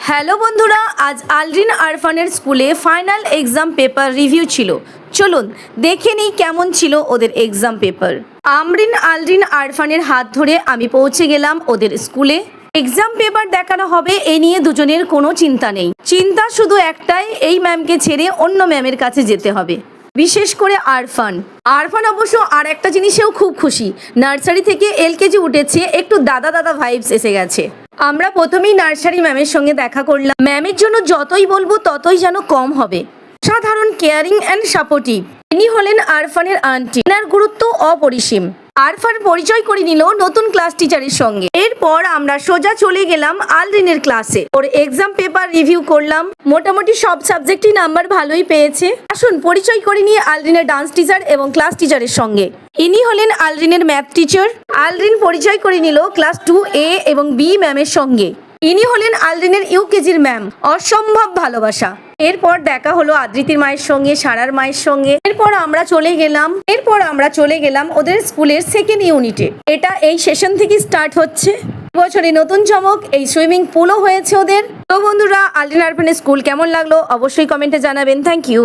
Hello বন্ধুরা, আজ আলরিন আরফানের স্কুলে ফাইনাল এক্সাম পেপার রিভিউ ছিল। চলুন দেখে নিই কেমন ছিল ওদের এক্সাম পেপার। আলরিন আরফানের হাত ধরে আমি পৌঁছে গেলাম ওদের স্কুলে। এক্সাম পেপার দেখানো হবে এ নিয়ে দুজনের কোনো চিন্তা নেই। চিন্তা শুধু একটাই, এই ম্যামকে ছেড়ে অন্য ম্যামের কাছে যেতে হবে। বিশেষ করে আরফান অবশ্য আর একটা জিনিসেও খুব খুশি, নার্সারি থেকে এলকেজি উঠেছে, একটু দাদা দাদা ভাইবস এসে গেছে। আমরা প্রথমেই নার্সারি ম্যামের সঙ্গে দেখা করলাম। ম্যামের জন্য যতই বলবো ততই যেন কম হবে। সাধারণ কেয়ারিং অ্যান্ড সাপোর্টিভ। ইনি হলেন আরফানের আন্টি। এনার গুরুত্ব অপরিসীম। আরফান পরিচয় করে নিল নতুন ক্লাস টিচারের সঙ্গে। এরপর আমরা সোজা চলে গেলাম আলরিনের ক্লাসে। ওর এক্সাম পেপার রিভিউ করলাম। মোটামুটি সব সাবজেক্টই নাম্বার ভালোই পেয়েছে। আসুন পরিচয় করে নিয়ে আলরিনের ডান্স টিচার এবং ক্লাস টিচারের সঙ্গে। ইনি হলেন আলরিনের ম্যাথ টিচার। আলরিন পরিচয় করে নিল ক্লাস 2A এবং B ম্যামের সঙ্গে। ইনি হলেন আলরিনের ইউকেজির ম্যাম। অসম্ভব ভালোবাসা। এরপর দেখা হলো আদ্রিতির মায়ের সঙ্গে, সারার মায়ের সঙ্গে। এরপর আমরা চলে গেলাম ওদের স্কুলের সেকেন্ড ইউনিটে। এটা এই সেশন থেকে স্টার্ট হচ্ছে। বছরে নতুন চমক, এই সুইমিং পুলও হয়েছে ওদের। তো বন্ধুরা, আলরিন আরফানের স্কুল কেমন লাগলো অবশ্যই কমেন্টে জানাবেন। Thank you.